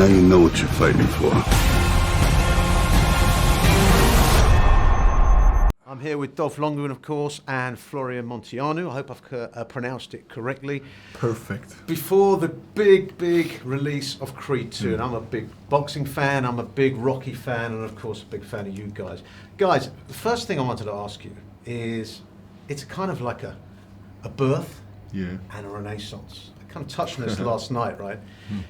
Now you know what you're fighting for. I'm here with Dolph Lundgren, of course, and Florian Munteanu. I hope I've pronounced it correctly. Perfect. Before the big release of Creed 2, and I'm a big boxing fan, I'm a big Rocky fan, and of course a big fan of you guys. Guys, the first thing I wanted to ask you is, it's kind of like a birth and a renaissance. I kind of touched on this last night, right?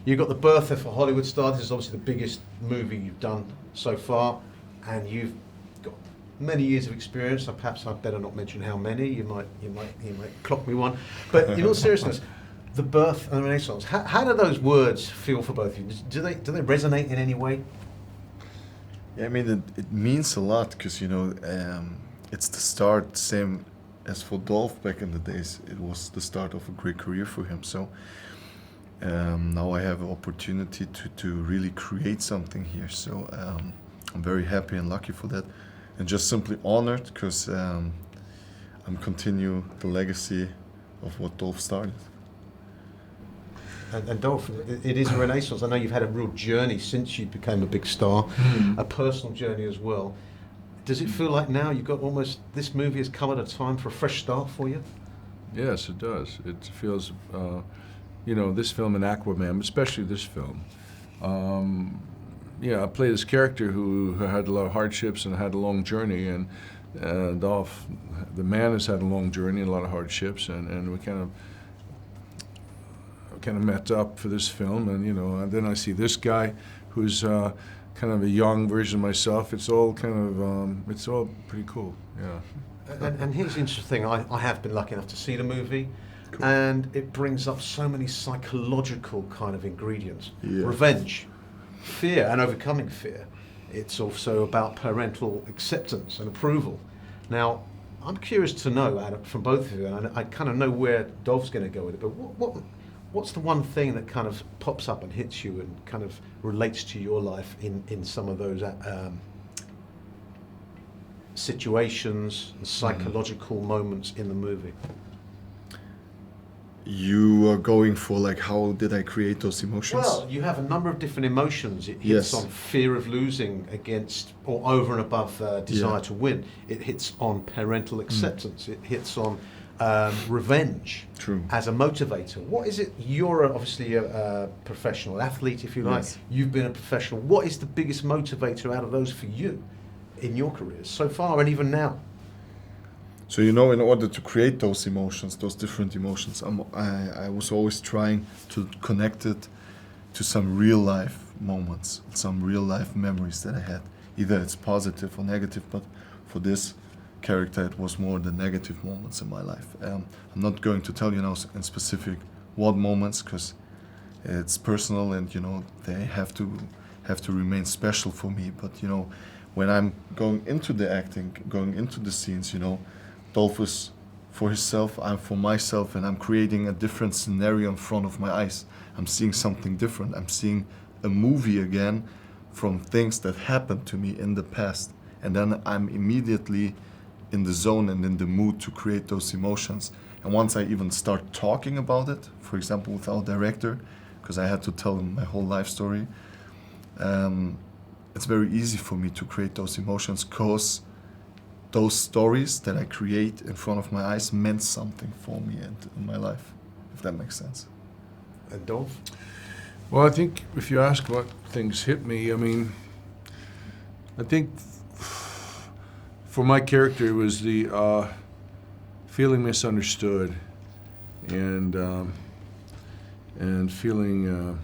You got the birth of a Hollywood star. This is obviously the biggest movie you've done so far, and you've got many years of experience. So perhaps I'd better not mention how many. You might clock me one. But in all seriousness, the birth and the renaissance. How do those words feel for both of you? Do they resonate in any way? Yeah, I mean, it means a lot because, you know, it's the start, same as for Dolph back in the days. It was the start of a great career for him. So now I have an opportunity to really create something here. So I'm very happy and lucky for that. And just simply honored because I'm continue the legacy of what Dolph started. And Dolph, it is a renaissance. I know you've had a real journey since you became a big star, a personal journey as well. Does it feel like now you've got almost, this movie has come at a time for a fresh start for you? Yes, it does. It feels, you know, this film and Aquaman, especially this film. Yeah, I play this character who had a lot of hardships and had a long journey, and Dolph, the man, has had a long journey and a lot of hardships, and we kind of met up for this film, and you know, and then I see this guy who's kind of a young version of myself. It's all kind of, it's all pretty cool, yeah. And here's the interesting thing, I have been lucky enough to see the movie, cool. And it brings up so many psychological kind of ingredients. Yeah. Revenge, fear, and overcoming fear. It's also about parental acceptance and approval. Now, I'm curious to know, Adam, from both of you, and I kind of know where Dolph's going to go with it, but what's the one thing that kind of pops up and hits you and kind of relates to your life in some of those situations and psychological moments in the movie? You are going for, like, how did I create those emotions? Well, you have a number of different emotions. It hits on fear of losing against or over and above desire to win. It hits on parental acceptance. It hits on revenge as a motivator. What is it? You're obviously a professional athlete, if you like. Yes. You've been a professional. What is the biggest motivator out of those for you in your careers so far and even now? So, you know, in order to create those emotions, those different emotions, I was always trying to connect it to some real life moments, some real life memories that I had. Either it's positive or negative, but for this character, it was more the negative moments in my life. I'm not going to tell you now in specific what moments, because it's personal and, you know, they have to remain special for me. But, you know, when I'm going into the acting, going into the scenes, you know, Dolph is for himself, I'm for myself, and I'm creating a different scenario in front of my eyes. I'm seeing something different. I'm seeing a movie again from things that happened to me in the past. And then I'm immediately in the zone and in the mood to create those emotions. And once I even start talking about it, for example, with our director, because I had to tell him my whole life story, it's very easy for me to create those emotions because those stories that I create in front of my eyes meant something for me and in my life, if that makes sense. And Dolph? Well, I think if you ask what things hit me, I mean, I think for my character, it was the feeling misunderstood and feeling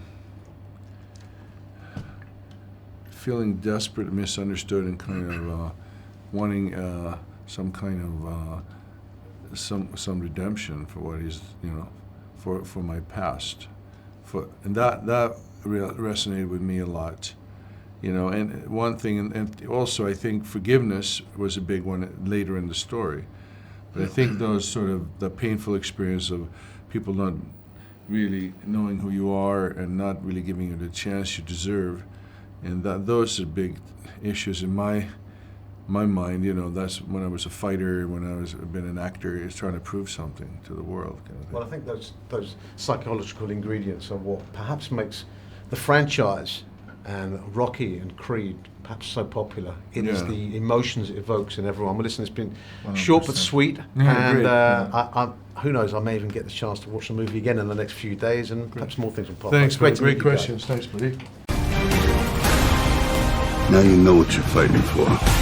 desperate, misunderstood, and kind of wanting some kind of some redemption for what he's, you know, for my past, and that resonated with me a lot. You know, and one thing, and also I think forgiveness was a big one later in the story. But I think those sort of the painful experience of people not really knowing who you are and not really giving you the chance you deserve, and those are big issues in my mind. You know, that's when I was a fighter, when I was been an actor, is trying to prove something to the world. Kind of thing. Well, I think those psychological ingredients are what perhaps makes the franchise and Rocky and Creed, perhaps so popular, it is Yeah. the emotions it evokes in everyone. Well, listen, it's been short but 100%. sweet, Yeah, and great. who knows, I may even get the chance to watch the movie again in the next few days, and perhaps more things will pop Thanks, up. Great man. to meet Great you guys. questions. Thanks, buddy. Now you know what you're fighting for.